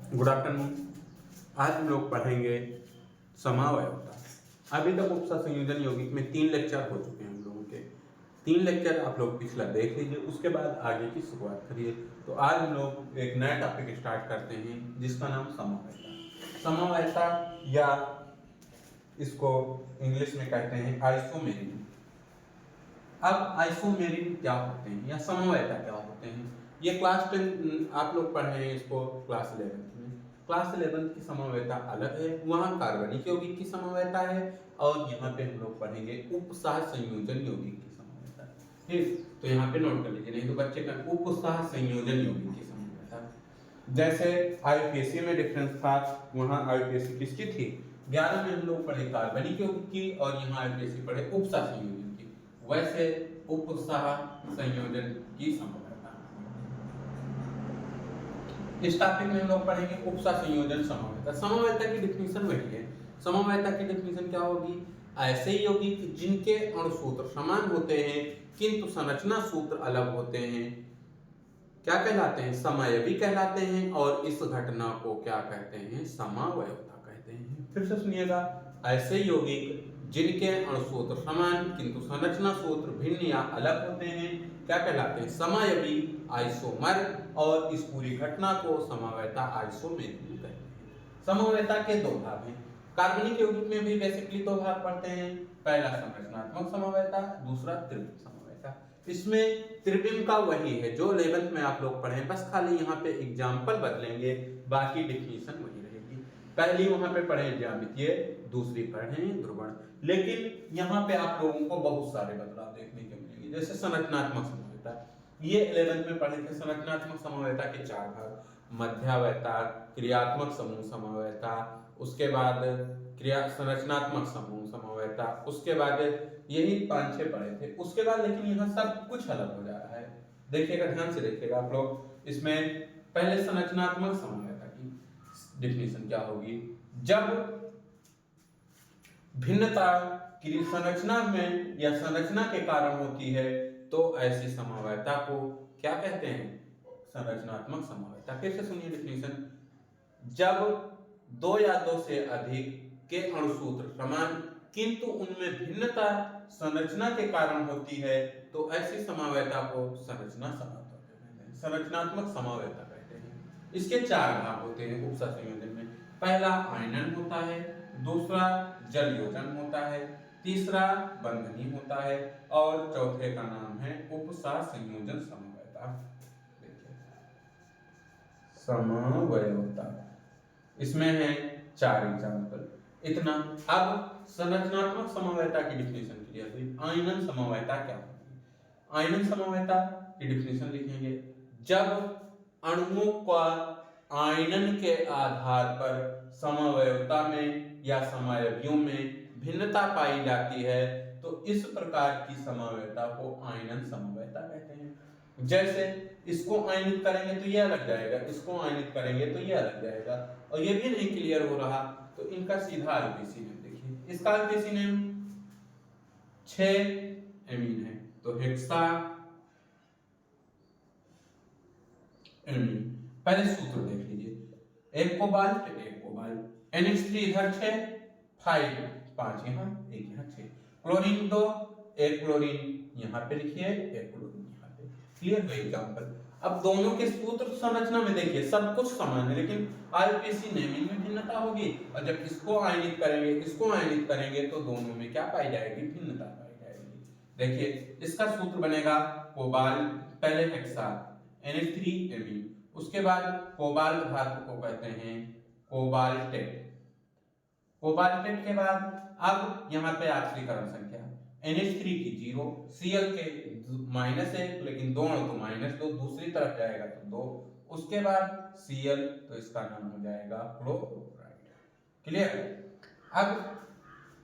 Good afternoon. आज हम लोग पढ़ेंगे समावयवता। अभी तक उपसा संयोजन यौगिक में 3 लेक्चर हो चुके हैं हम लोगों के। 3 लेक्चर आप लोग पिछला देख लीजिए, उसके बाद आगे की शुरुआत करिए। तो आज हम लोग एक नया टॉपिक स्टार्ट करते हैं जिसका नाम समावयवता। समावयवता या इसको इंग्लिश में कहते हैं आइसोमेरिज्म। अब आइसोमेरिज्म क्या होते हैं या समवयता क्या होते हैं, ये क्लास 10 आप लोग पढ़े हैं इसको क्लास 11 में। क्लास 11 की समवयता अलग है, वहाँ कार्बनिक यौगिक की समवयता है, और यहाँ पे हम लोग पढ़ेंगे उपसह संयोजन यौगिक की समवयता। ठीक, तो यहाँ पे नोट कर लीजिए, नहीं तो बच्चे का उपसह संयोजन यौगिक की समवयता। जैसे आईपीएससी में डिफरेंस था, वहाँ आईपीएससी किसकी थी, 11 में हम लोग पढ़े कार्बनिक यौगिक की, और यहाँ आईपीएससी पढ़े उपसह संयोजन की। वैसे उपसह संयोजन की समवयता इस टॉपिक में हम लोग पढ़ेंगे उपसह संयोजन समवयता। समवयता की डिफिनीशन वही है। समवयता की डिफिनीशन क्या होगी, ऐसे यौगिक जिनके अणु सूत्र समान होते हैं किंतु संरचना सूत्र अलग होते हैं क्या कहलाते हैं, समवयवी कहलाते हैं, और इस घटना को क्या कहते हैं, समावयवता कहते हैं। फिर से सुनिएगा, ऐसे यौगिक जिनके अणु सूत्र समान किंतु संरचना सूत्र भिन्न या अलग होते हैं क्या कहलाते हैं, समवयवी, आइसोमर, और इस पूरी घटना को समवयता आइसोमेरिज्म कहते हैं। समवयता के दो भाग हैं। कार्बनिक यौगिक में भी बेसिकली दो भाग पढ़ते हैं, पहला संरचनात्मक समवयता, दूसरा त्रिविम समवयता। इसमें त्रिविम का वही है जो 11th में आप लोग पढ़े, बस खाली यहाँ पे एग्जाम्पल बदलेंगे, बाकी डिफिनीशन वही रहेगी। पहली वहां पे पढ़े ज्यामितीय, दूसरी पढ़े ध्रुवण, लेकिन यहाँ पे आप लोगों को बहुत सारे बदलाव देखने को मिलेंगे। जैसे संरचनात्मक समवयता, ये 11th में पढ़े थे। संरचनात्मक समवयता के 4 भाग, मध्यावयता, क्रियात्मक समूह समवयता, उसके बाद क्रिया संरचनात्मक समूह समवयता, उसके बाद यही 5-6 पढ़े थे। उसके बाद लेकिन यहाँ सब कुछ अलग हो जा रहा है, देखिएगा, ध्यान से देखिएगा आप लोग। इसमें पहले संरचनात्मक समवयता की डिफिनीशन क्या होगी, जब भिन्नता संरचना में या संरचना के कारण होती है तो ऐसी समवयता को क्या कहते हैं, संरचनात्मक समवयता। फिर से सुनिए डिफिनीशन, जब 2 या 2 से अधिक के अणुसूत्र समान किंतु उनमें भिन्नता संरचना के कारण होती है तो ऐसी समवयता को संरचना समवयता कहते हैं, संरचनात्मक समवयता कहते हैं। इसके 4 भाग होते हैं उपसह संयोजन में। पहला आयनन होता है, दूसरा जल योजन होता है, तीसरा बंधनी होता है, और चौथे का नाम है उपसह संयोजन समवयता। देखिए समवयवता, इसमें है 4 एग्जाम्पल, इतना। अब संरचनात्मक समवयता की डिफिनीशन क्लियर हुई। आयनन समवयता क्या होती है, आयनन समवयता की डिफिनीशन लिखेंगे, जब अणुओं का आयनन के आधार पर समवयवता में या समवयवियों में भिन्नता पाई जाती है तो इस प्रकार की समवयता को आयनन समवयता कहते हैं। जैसे इसको आयनित करेंगे तो ये अलग जाएगा, इसको आयनित करेंगे तो ये अलग जाएगा, और ये भी नहीं क्लियर हो रहा तो इनका सीधा आईपीसी नेम देखिए। इसका आईपीसी नेम 6 एमीन है, तो हेक्सा एमीन। पहले सूत्र देख लीजिए, एक कोबाल्ट, एक कोबाल्ट, NH3 इधर 6, 5 5 यहाँ, एक यहाँ 6, क्लोरीन 2, एक क्लोरीन यहाँ पे लिखिए, एक क्लोरीन यहाँ पे। क्लियर है एग्जांपल। अब दोनों के सूत्र संरचना में देखिए सब कुछ समान है, लेकिन आईपीसी नेमिंग में भिन्नता होगी, और जब इसको आयनित करेंगे, इसको आयनित करेंगे तो दोनों में क्या पाई जाएगी, भिन्नता पाई जाएगी। देखिए इसका सूत्र बनेगा कोबाल्ट, पहले हेक्सा NH3 एमीन, उसके बाद कोबाल्ट धातु को कहते हैं कोबाल्टेट, कोबाल्टेट के बाद अब यहाँ पे ऑक्सीकरण संख्या NH3 की 0, Cl के -1, लेकिन दो अणु तो -2, दूसरी तरफ जाएगा तो 2, उसके बाद Cl, तो इसका नाम हो जाएगा क्लोराइड। क्लियर। अब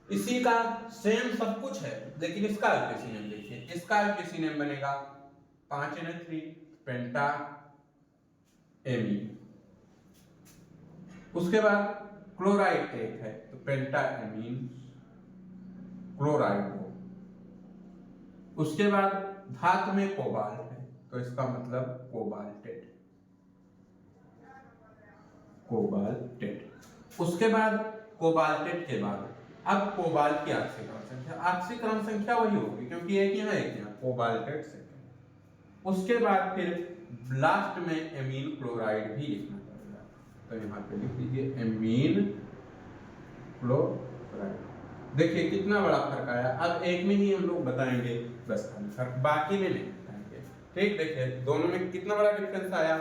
इसी का सेम सब कुछ है, लेकिन इसका आईपीसी नेम देखिए, इसका आईपीसी नेम बनेगा 5NH3 पेंटा एमीन, उसके बाद क्लोराइड एक है तो पेंटा एमीन क्लोराइड हो, उसके बाद धातु में कोबाल्ट है तो इसका मतलब कोबाल्टेट, कोबाल्टेट। उसके बाद कोबाल्टेट के बाद अब कोबाल्ट की ऑक्सीकरण संख्या वही होगी क्योंकि एक यहाँ कोबाल्टेट सेकेंड। उसके बाद फिर लास्ट में एमीन क्लोराइड भी लिखना पड़ेगा, तो यहाँ पे लिख दीजिए एमीन क्लोराइड। देखिए कितना बड़ा फर्क आया। अब एक में ही हम लोग बताएंगे बस फर्क, बाकी में नहीं बताएंगे। ठीक, देखिए दोनों में कितना बड़ा डिफरेंस आया।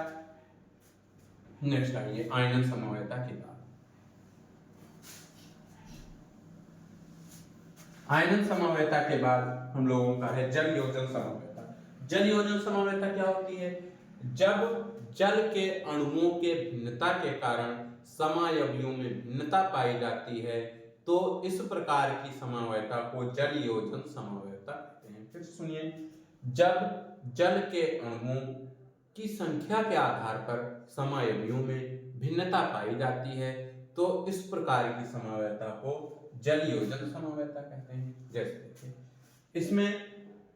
नेक्स्ट आइए आयनन समवायता की बात। आयनन समवायता के बाद हम लोगों का है जल योजन समवायता। जल योजन समवायता क्या होती है? जब जल के अणुओं के भिन्नता के कारण समायवियों में भिन्नता पाई जाती है तो इस प्रकार की समवायता को जल योजन समवायता कहते हैं। फिर सुनिए, जब जल के अणुओं की संख्या के आधार पर समायवियों में भिन्नता पाई जाती है तो इस प्रकार की समवायता को जल योजन समवायता कहते हैं। जैसे देखिए इसमें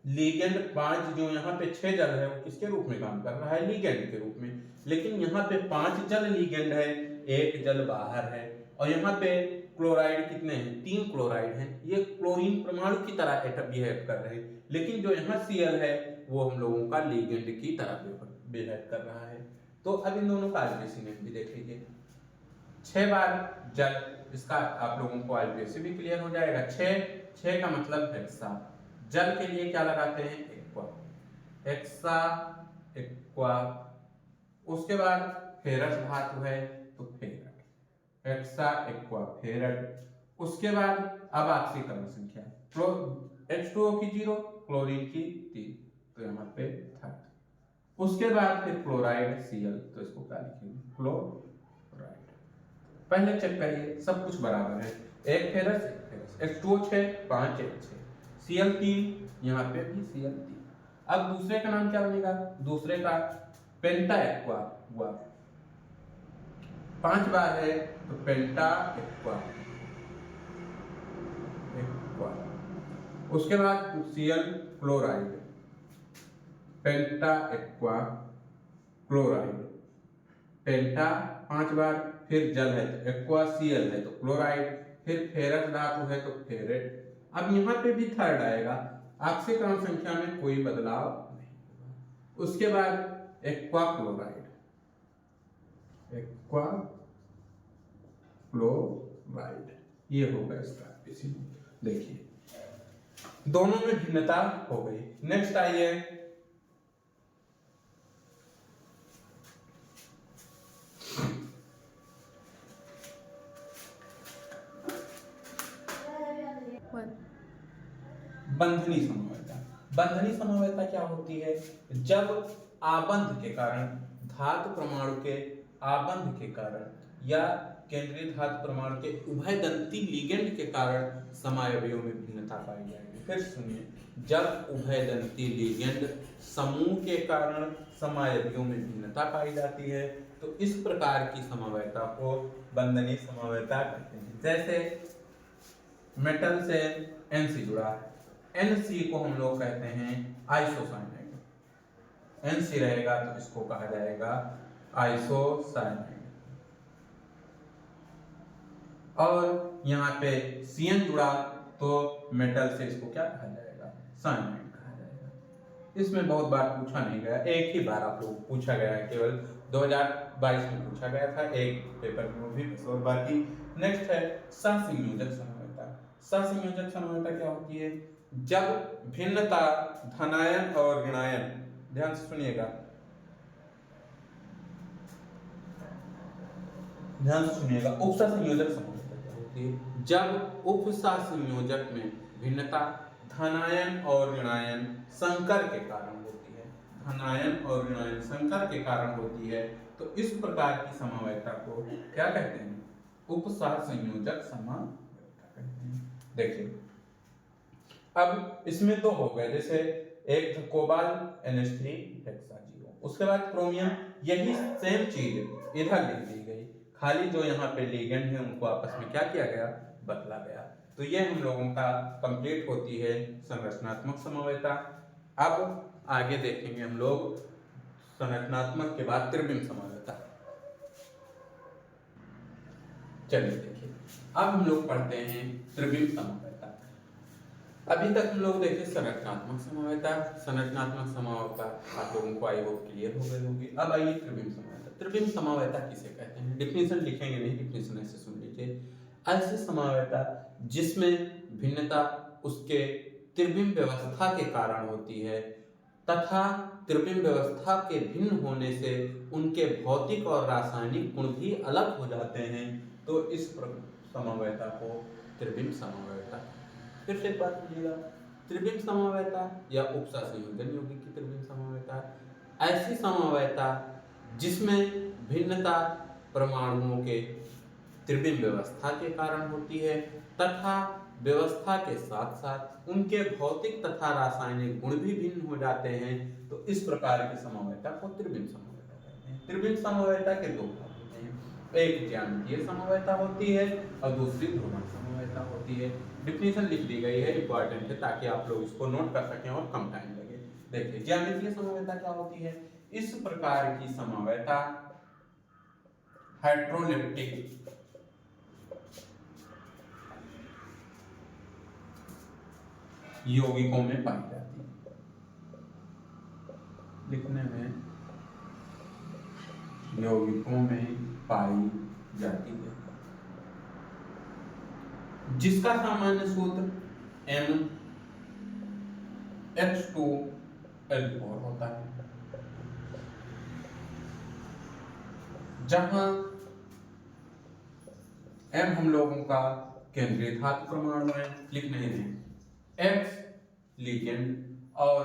लीगेंड 5 जो यहाँ पे 6 जल है वो किसके रूप में काम कर रहा है? लीगेंड के रूप में। लेकिन यहाँ पे 5 जल लीगेंड है, 1 जल बाहर है। और यहाँ पे क्लोराइड कितने हैं? 3 क्लोराइड हैं। ये क्लोरीन परमाणु की तरह बिहेव कर रहे हैं, लेकिन जो यहाँ Cl है वो हम लोगों का लीगेंड की तरह बिहेव कर रहा है। तो अब इन दोनों का आईपीसी नेम भी देख लीजिए। 6 बार जल, इसका आप लोगों को आईपीसी भी क्लियर हो जाएगा। 6 का मतलब हेक्सा। जल के लिए क्या लगाते हैं? Aqua, hexa aqua. उसके बाद फेरस धातु है तो फेरट, हेक्सा एक्वा फेरट। उसके बाद अब ऑक्सीकरण संख्या H2O की 0, क्लोरीन की 3, तो यहाँ पे 3। उसके बाद फिर क्लोराइड Cl, तो इसको क्या लिखेंगे? क्लोराइड। पहले चेक करिए सब कुछ बराबर है। एक फेरस H2O 6, 5 6, Cl 3, यहाँ पे भी Cl 3। अब दूसरे का नाम क्या बनेगा? दूसरे का पेंटा एक्वा हुआ, 5 बार है तो पेंटा एक्वा। उसके बाद Cl क्लोराइड, पेंटा एक्वा क्लोराइड, पेंटा 5 बार, फिर जल है तो एक्वा, Cl है तो क्लोराइड, फिर फेरस धातु है तो फेरेट। अब यहाँ पे भी थर्ड आएगा, ऑक्सीकरण संख्या में कोई बदलाव नहीं होगा। उसके बाद एक्वा क्लोराइड, एक्वा क्लोराइड, ये होगा इसका इसी। देखिए दोनों में भिन्नता हो गई। नेक्स्ट आइए बंधनी समवायता। बंधनी समवायता क्या होती है? जब आबंध के कारण, धातु परमाणु के आबंध के कारण या केंद्रीय धातु परमाणु के उभयदंती लिगेंड के कारण समायवियों में भिन्नता पाई जाएगी। फिर सुनिए, जब उभयदंती लिगेंड समूह के कारण समायवियों में भिन्नता पाई जाती है तो इस प्रकार की समवायता को बंधनी समवायता कहते हैं। जैसे मेटल से Nc जुड़ा है, Nc को हम लोग कहते हैं आइसोसाइनाइड। Nc रहेगा तो इसको कहा जाएगा आइसोसाइनाइड। और यहाँ पे Cn जुड़ा तो मेटल से इसको क्या कहा जाएगा? साइनाइड कहा जाएगा। इसमें बहुत बार पूछा नहीं गया, एक ही बार आप लोग पूछा गया है, केवल 2022 में पूछा गया था एक पेपर में भी, और बाकी। नेक्स्ट है सहसंयोजक समवायता। सहसंयोजक समवायता क्या होती है? जब भिन्नता धनायन और ऋणायन, ध्यान से सुनिएगा, उपसहसंयोजक समवायता क्या होती है? जब उपसहसंयोजक में भिन्नता धनायन और ऋणायन संकर के कारण होती है, धनायन और ऋणायन संकर के कारण होती है तो इस प्रकार की समवायता को क्या कहते हैं? उपसहसंयोजक समवायता कहते हैं। देखिए अब इसमें दो हो गए, जैसे एक कोबाल्ट NH3 हेक्सा 0, उसके बाद क्रोमियम, यही सेम चीज इधर लिख दी गई, खाली जो यहाँ पे लिगेंड है उनको आपस में क्या किया गया? बदला गया। तो ये हम लोगों का कंप्लीट होती है संरचनात्मक समवायता। अब आगे देखेंगे हम लोग संरचनात्मक के बाद त्रिविम समवायता। चलिए देखिए, अब हम लोग पढ़ते हैं त्रिविम समवेता। अभी तक हम लोग देखे संरचनात्मक समवेता। संरचनात्मक समवेता आप लोगों को आई होप क्लियर हो गई होगी। अब आइए त्रिविम समवेता। त्रिविम समवेता किसे कहते हैं? डिफिनेशन लिखेंगे नहीं, डिफिनेशन ऐसे सुन लीजिए। ऐसी समवेता जिसमें भिन्नता उसके त्रिविम व्यवस्था के कारण होती है तथा त्रिविम व्यवस्था के भिन्न होने से उनके भौतिक और रासायनिक गुण भी अलग हो जाते हैं, तो इस समवेता को त्रिविम समवेता। फिर से एक बात कीजिएगा, त्रिविम समवेता या उपसा संयोजन यौगिक की त्रिविम समवेता ऐसी समवेता जिसमें भिन्नता परमाणुओं के त्रिविम व्यवस्था के कारण होती है तथा व्यवस्था के साथ साथ उनके भौतिक तथा रासायनिक गुण भी भिन्न हो जाते हैं, तो इस प्रकार की समवेता को त्रिविम समवेता कहते हैं। त्रिविम समवेता के दो भाग होते हैं, एक ज्यामितीय समवेता होती है और दूसरी ध्रुवण समवेता होती है। डिफिनेशन लिख दी गई है, इंपॉर्टेंट है ताकि आप लोग इसको नोट कर सकें और कम टाइम लगे। देखिए ज्यामितीय समवेता क्या होती है? इस प्रकार की समवेता हाइड्रोलिप्टिक यौगिकों में पाई जाती है। लिखने में यौगिकों में पाई जाती है, जिसका सामान्य सूत्र MH2L4 होता है, जहां M हम लोगों का केंद्रीय धातु परमाणु है, लिख नहीं रहे, X लिगेंड और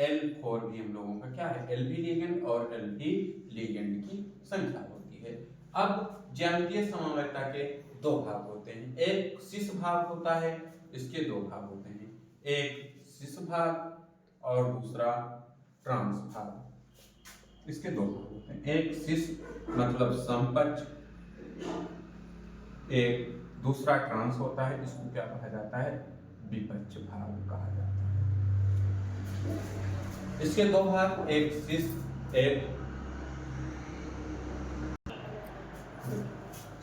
L4 भी हम लोगों का क्या है? L भी लिगेंड और L भी लिगेंड की संख्या होती है। अब ज्यामितीय समवेता के दो भाग होते हैं, एक सिस भाग होता है, इसके दो भाग होते हैं, एक सिस भाग और दूसरा ट्रांस भाग। इसके दो भाग होते हैं, एक सिस मतलब समपक्ष, एक दूसरा ट्रांस होता है, इसको क्या कहा जाता है? विपक्ष भाग कहा जाता है। इसके दो भाग, एक सिस, एक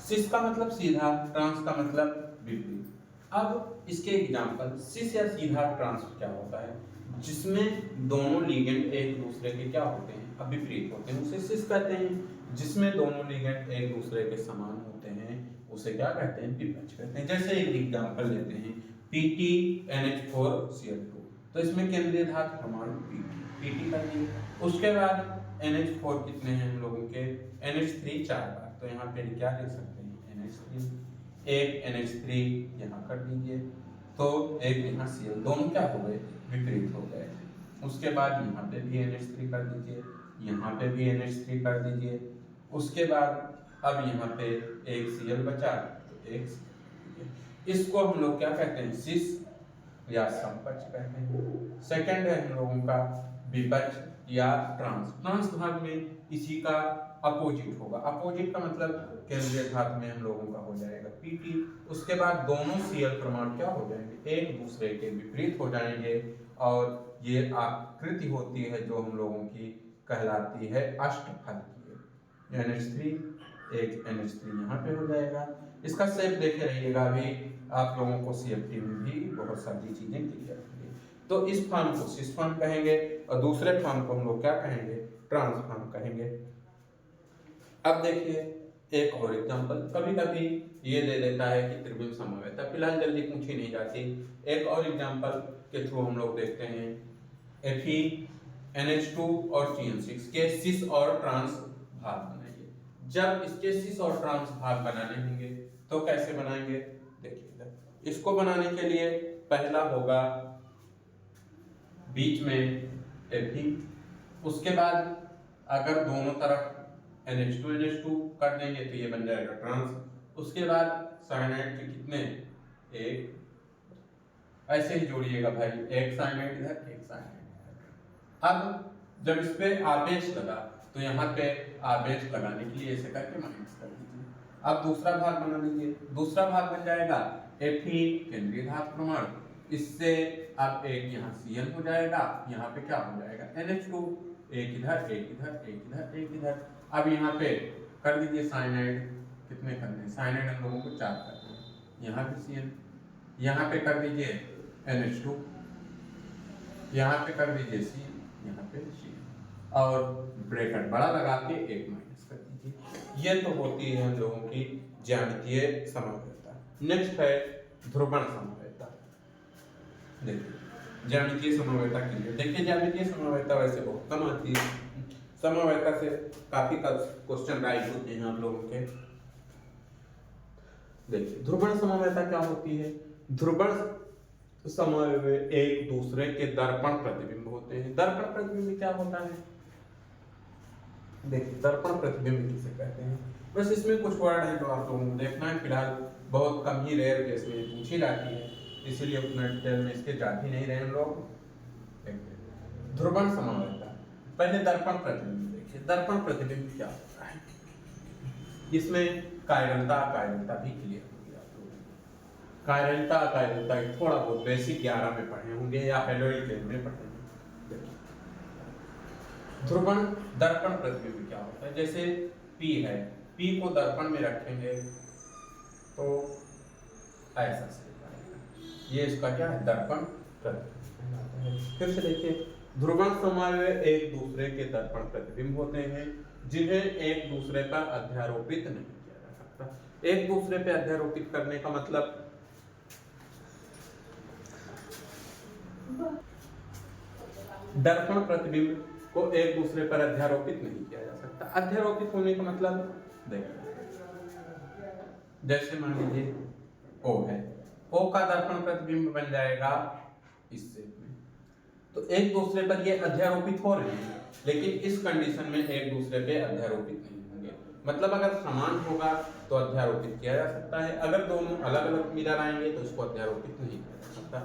सिस का मतलब सीधा, ट्रांस का मतलब विपरीत। अब इसके एग्जांपल सिस या सीधा ट्रांस क्या होता है? जिसमें दोनों लिगेंड एक दूसरे के क्या होते हैं? अब विपरीत होते हैं, उसे सिस कहते हैं। जिसमें दोनों लिगेंड एक दूसरे के समान होते हैं उसे क्या कहते हैं? विपक्ष कहते हैं। जैसे एक एग्जांपल लेते हैं PTNH4Cl2, तो इसमें केंद्रीय धातु परमाणु PT कर दिए। उसके बाद NH4 कितने हैं हम लोगों के? NH3 4 बार, तो यहाँ पे क्या लिख सकते हैं? NH3, एक NH3 यहाँ कर दीजिए, तो एक यहाँ Cl, दोनों क्या हो गए? विपरीत हो गए। उसके बाद यहाँ पे भी NH3 कर दीजिए, यहाँ पे भी NH3 कर दीजिए। उसके बाद अब यहाँ पे एक Cl बचा, तो एक, इसको हम लोग क्या कहते हैं? सिस या समपक्ष कहते हैं। सेकंड है हम लोगों का विपक्ष या ट्रांस। ट्रांस भाग में इसी का अपोजिट होगा। अपोजिट का मतलब केंद्रीय धातु में हम लोगों का हो जाएगा PT। उसके बाद दोनों Cl परमाणु क्या हो जाएंगे? एक दूसरे के विपरीत हो जाएंगे और ये आकृति होती है जो हम लोगों की कहलाती है अष्टफल की। NH3, एक NH3 यहाँ पे हो जाएगा। इसका शेप देखे रहिएगा, अभी आप लोगों को CFT में भी बहुत सारी चीजें क्लियर होंगी। तो इस फॉर्म को सिस फॉर्म कहेंगे और दूसरे फॉर्म को हम लोग क्या कहेंगे? ट्रांस फॉर्म कहेंगे। अब देखिए एक और एग्जांपल, कभी कभी ये दे देता है कि त्रिविम समवेता, फिलहाल जल्दी पूछी नहीं जाती। एक और एग्जांपल के थ्रू हम लोग देखते हैं FeNH2 और CN6 के सिस और ट्रांस भाग बनाइए। जब इसके सिस और ट्रांस भाग बनाने होंगे तो कैसे बनाएंगे? देखिएगा, इसको बनाने के लिए पहला होगा बीच में Fe, उसके बाद अगर दोनों तरफ NH2 कर देंगे तो ये बन जाएगा ट्रांस। उसके बाद साइनाइड के कितने? एक, ऐसे ही जोड़िएगा भाई, एक साइनाइड इधर, एक साइनाइड इधर। अब जब इस पे आवेश लगा तो यहाँ पे आवेश लगाने के लिए ऐसे करके माइनस कर दीजिए। अब दूसरा भाग बना लीजिए, दूसरा भाग बन जाएगा Fe केंद्रीय धातु परमाणु, इससे अब एक यहाँ Cl हो जाएगा, यहाँ पे क्या हो जाएगा? NH2, एक इधर, एक इधर, एक इधर, एक इधर। अब यहाँ पे कर दीजिए साइनाइड, कितने करने हैं, साइनाइड हम लोगों को 4 करने हैं। यहाँ पे CN, यहाँ पे कर दीजिए NH2, यहाँ पे कर दीजिए C, यहाँ पे C, और ब्रैकेट बड़ा लगा के 1 माइनस कर दीजिए। ये तो होती है हम लोगों की ज्यामितीय समवेतता। नेक्स्ट है ध्रुवण समवेतता। देखिए ज्यामितीय समवेतता के लिए, देखिए ज्यामितीय समवेतता वैसे बहुत कम आती है, समवेतता से काफी क्वेश्चन राइज होते हैं आप लोगों के। देखिए ध्रुवण समवेतता क्या होती है, ध्रुवण समन्वय एक दूसरे के दर्पण प्रतिबिंब होते हैं। दर्पण प्रतिबिंब क्या होता है, देखिए दर्पण प्रतिबिंब किसे कहते हैं, बस इसमें कुछ वर्ड है जो आप लोगों को देखना है। फिलहाल बहुत कम ही रेयर केस में पूछी जाती है, इसीलिए उतना डिटेल में इसके जा ही नहीं रहे हम लोग। ध्रुवण समन्वयता, पहले दर्पण प्रतिबिंब देखिए। दर्पण प्रतिबिंब क्या होता है, इसमें कायरलता अकायरलता भी क्लियर होगी आप लोगों को। कायरलता अकायरलता थोड़ा बहुत बेसिक 11 में पढ़े होंगे या हेलोइड के में पढ़े होंगे। ध्रुवण दर्पण प्रतिबिंब क्या होता है, जैसे P है, P को दर्पण में रखेंगे तो ऐसा से ये इसका क्या है, दर्पण प्रतिबिंब। फिर से देखिए ध्रुवण समन्वय एक दूसरे के दर्पण प्रतिबिंब होते हैं जिन्हें एक दूसरे पर अध्यारोपित नहीं किया जा सकता। एक दूसरे पे अध्यारोपित करने का मतलब, दर्पण प्रतिबिंब को एक दूसरे पर अध्यारोपित नहीं किया जा सकता। अध्यारोपित होने का मतलब देखिए, जैसे मान लीजिए O है, O का दर्पण प्रतिबिंब बन जाएगा इस शेप में, तो एक दूसरे पर ये अध्यारोपित हो रहे हैं, लेकिन इस कंडीशन में एक दूसरे पे अध्यारोपित नहीं होंगे। मतलब अगर समान होगा तो अध्यारोपित किया जा सकता है, अगर दोनों अलग अलग मिरर आएंगे तो इसको अध्यारोपित नहीं किया जा सकता।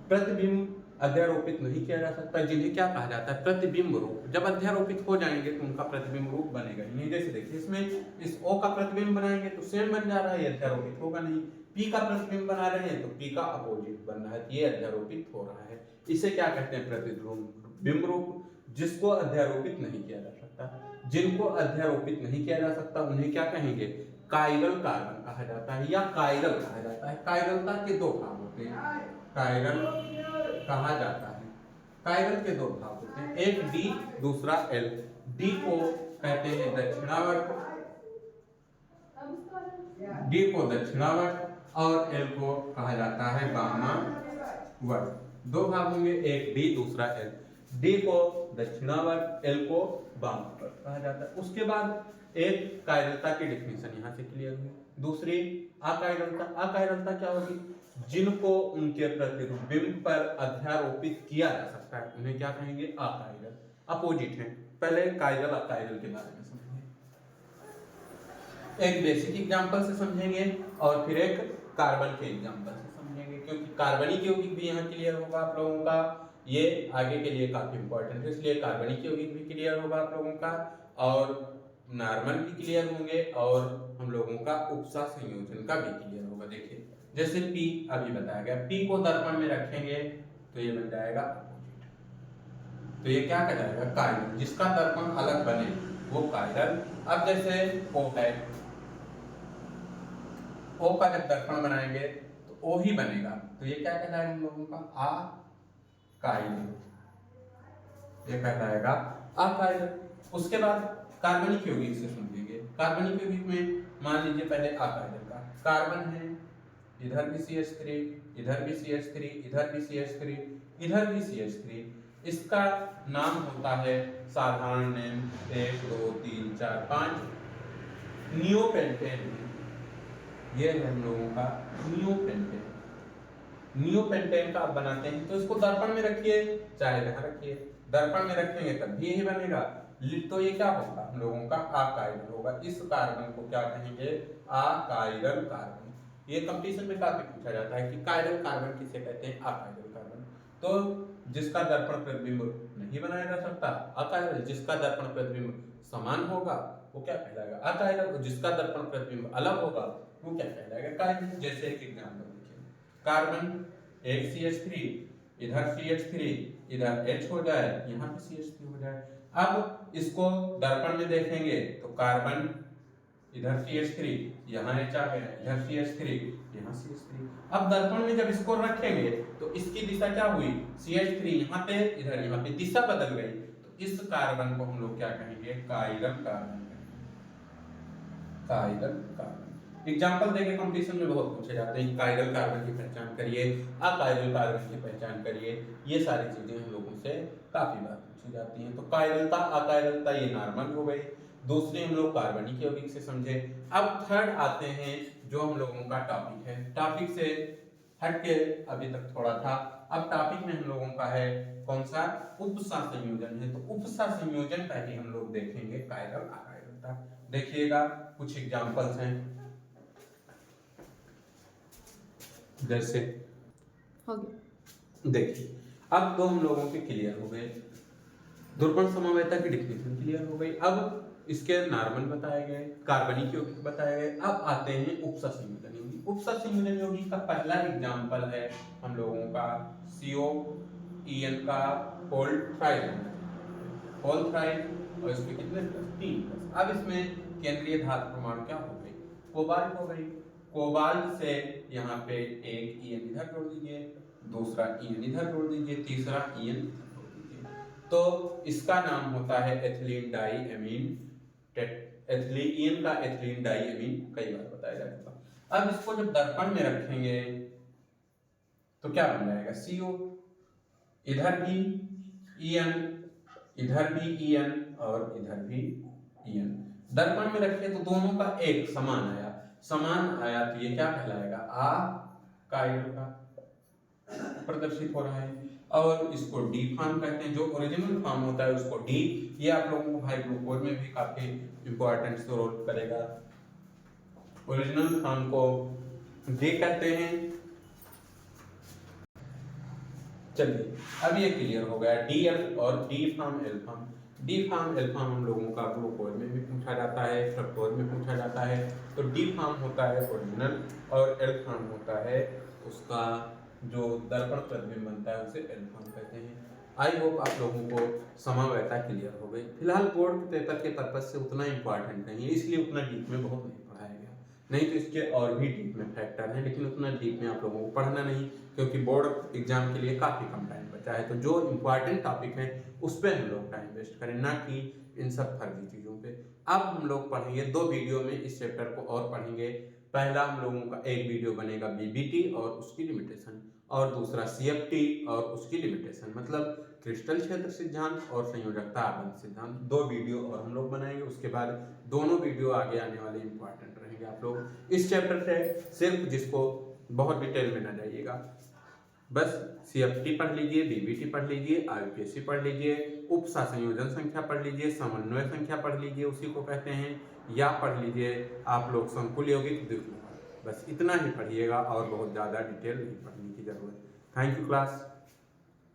प्रतिबिंब अध्यारोपित नहीं किया जा सकता, जिन्हें क्या कहा जाता है, प्रतिबिंब रूप। जब अध्यारोपित हो जाएंगे तो उनका प्रतिबिंब रूप बनेगा ही नहीं। जैसे देखिए इसमें इस O का प्रतिबिंब बनाएंगे तो सेम बन जा रहा है, अध्यारोपित होगा नहीं। P का प्रतिबिंब बना रहे हैं तो P का अपोजिट बन रहा है, ये अध्यारोपित हो रहा है। इसे क्या कहते हैं, प्रतिबिंब रूप, जिसको अध्यारोपित नहीं किया जा सकता। जिनको अध्यारोपित नहीं किया जा सकता उन्हें क्या कहेंगे, कायरल कार्बन कहा जाता है या कायरल कहा जाता है। कायरलता के 2 भाग होते हैं, कायरल कहा जाता है। कायरल के 2 भाग होते हैं, एक D दूसरा L। D को कहते हैं दक्षिणावर्त, D को दक्षिणावर्त और L को कहा जाता है वामावर्त। 2 भाग होंगे, एक D दूसरा L। D को दक्षिणावर्त, L को वामावर्त कहा जाता है। उसके बाद एक कायरलता की डेफिनेशन यहाँ से क्लियर हुई। दूसरी अकायरलता। अकायरलता क्या होगी, जिनको उनके प्रतिबिंब पर अध्यारोपित किया जा सकता है उन्हें क्या कहेंगे, अकायरल। अपोजिट है। पहले कायरल अकायरल के बारे में समझेंगे, एक बेसिक एग्जांपल से समझेंगे और फिर एक कार्बन के एग्जांपल से समझेंगे, क्योंकि कार्बनिक यौगिक भी यहाँ क्लियर होगा आप लोगों का, ये आगे के लिए काफी इंपॉर्टेंट है, इसलिए कार्बनिक यौगिक भी क्लियर होगा आप लोगों का, और नॉर्मल भी क्लियर होंगे, और हम लोगों का उपसा संयोजन का भी क्लियर होगा। देखिए जैसे P अभी बताया गया, P को दर्पण में रखेंगे तो ये बन जाएगा अपोजिट, तो ये क्या कहलाएगा, कायरल। जिसका दर्पण अलग बने वो कायरल। अब जैसे O है, O का जब दर्पण बनाएंगे तो O ही बनेगा, तो ये क्या कहलाएगा हम लोगों का, अकायरल। ये कहलाएगा अकायरल। उसके बाद कार्बनिक यौगिक से समझेंगे। कार्बनिक यौगिक में मान लीजिए पहले अकायरल का, कार्बन है, इधर भी CH3, इधर भी CH3, इधर भी CH3, इधर भी CH3। इसका नाम होता है साधारण नेम 1 2 3 4 5 नियोपेंटेन। ये है हम लोगों का नियोपेंटेन। नियोपेंटेन का आप बनाते हैं तो इसको दर्पण में रखिए, चाहे यहाँ रखिए, दर्पण में रखेंगे तब भी यही बनेगा। तो ये क्या होगा, हम लोगों का अकायरल होगा। इस कार्बन को क्या कहेंगे, अकायरल कार्बन। ये कंपटीशन में काफी पूछा जाता है कि कायरल कार्बन किसे कहते हैं, अकायरल कार्बन। तो जिसका दर्पण प्रतिबिंब नहीं बनाया जा सकता अकायरल, जिसका दर्पण प्रतिबिंब समान होगा वो क्या कहलाएगा, अकायरल। जिसका दर्पण प्रतिबिंब अलग होगा वो क्या कहलाएगा, कायरल। जैसे एक एग्जांपल देखिए, कार्बन एक CH3, इधर CH3, इधर H हो जाए, यहाँ पे CH3 हो जाए। अब इसको दर्पण में देखेंगे तो कार्बन इधर CH3, यहाँ H आ गया, इधर CH3, यहाँ CH3। अब दर्पण में जब इसको रखेंगे तो इसकी दिशा क्या हुई, CH3 यहाँ पे, इधर यहाँ पे दिशा बदल गई, तो इस कार्बन को हम लोग क्या कहेंगे, chiral carbon. Chiral carbon example देके कंपटीशन में बहुत पूछे जाते हैं, कायरल कार्बन की पहचान करिए, अकायरल कार्बन की पहचान करिए, ये सारी चीजें हम लोगों से काफी बार पूछी जाती हैं। तो कायरलता अकायरलता ये नॉर्मल हो गई, दूसरे हम लोग कार्बनिक यौगिक से समझे। अब थर्ड आते हैं जो हम लोगों का टॉपिक है, टॉपिक से हट के अभी तक थोड़ा था, अब टॉपिक में हम लोगों का है कौन सा, उपसा संयोजन है। तो उपसा संयोजन का ही हम लोग देखेंगे कायरल अकायरलता। देखिएगा कुछ एग्जांपल्स हैं, जैसे हो गया। देखिए अब दो हम लोगों के क्लियर हो गए, ध्रुवण समवायता की डिफिनेशन क्लियर हो गई, अब इसके नॉर्मल बताए गए, कार्बनिक यौगिक बताए गए। अब आते हैं उपसा संयोजन यौगिक। उपसा संयोजन यौगिक का पहला एग्जांपल है हम लोगों का COEN का होल्ट्राइल और इसमें कितने प्लस, 3 प्लस। अब इसमें केंद्रीय धातु परमाणु क्या हो गई, कोबाल्ट हो गई। कोबाल्ट से यहाँ पे एक EN इधर जोड़ दीजिए, दूसरा EN इधर जोड़ दीजिए, तीसरा EN इधर जोड़ दीजिए, तो इसका नाम होता है एथिलीन डाई एमीन। एथिलीन का एथिलीन डाई एमीन कई बार बताया जा चुका। अब इसको जब दर्पण में रखेंगे तो क्या बन जाएगा, CO, इधर भी EN, इधर भी EN और इधर भी EN। दर्पण में रखे तो दोनों का एक समान आया, समान आया तो ये क्या कहलाएगा, अकायरल का प्रदर्शित हो रहा है। और इसको डी फॉर्म कहते हैं, जो ओरिजिनल फॉर्म होता है उसको डी, ये आप लोगों को भाई ग्लूकोज में भी काफी इंपॉर्टेंट रोल करेगा। ओरिजिनल फॉर्म को डी कहते हैं। चलिए अब ये क्लियर हो गया, DL और D form L form. D form L form हम लोगों का ग्लूकोज में भी पूछा जाता है, फ्रक्टोज में पूछा जाता है। तो डी फॉर्म होता है ओरिजिनल और एल फॉर्म होता है उसका जो दर्पण प्रतिबिंब बनता है, उसे एल फॉर्म कहते हैं। आई होप आप लोगों को समवायता क्लियर हो गई। फिलहाल बोर्ड के पेपर के पर्पज से उतना इंपॉर्टेंट नहीं है, इसलिए उतना डीप में बहुत नहीं पढ़ाया गया, नहीं तो इसके और भी डीप में फैक्टर हैं, लेकिन उतना डीप में आप लोगों को पढ़ना नहीं, क्योंकि बोर्ड एग्जाम के लिए काफी कम टाइम बचा है। तो जो इंपॉर्टेंट टॉपिक है उस पर हम लोग टाइम वेस्ट करें, ना कि इन सब फर्जी चीजों पे। अब हम लोग पढ़ेंगे 2 वीडियो में इस चैप्टर को और पढ़ेंगे। पहला हम लोगों का एक वीडियो बनेगा BBT और उसकी लिमिटेशन, और दूसरा CFT और उसकी लिमिटेशन, मतलब क्रिस्टल क्षेत्र सिद्धांत और संयोजकता आबंध सिद्धांत। 2 वीडियो और हम लोग बनाएंगे, उसके बाद दोनों वीडियो आगे आने वाले इंपॉर्टेंट रहेंगे। आप लोग इस चैप्टर से सिर्फ जिसको बहुत डिटेल में ना जाइएगा, बस CFT पढ़ लीजिए, BBT पढ़ लीजिए, IUPAC पढ़ लीजिए, उपसा संयोजन संख्या पढ़ लीजिए, समन्वय संख्या पढ़ लीजिए, उसी को कहते हैं, या पढ़ लीजिए आप लोग संकुल यौगिक द्वितीय। बस इतना ही पढ़िएगा और बहुत ज़्यादा डिटेल नहीं पढ़ने की जरूरत। Thank you class.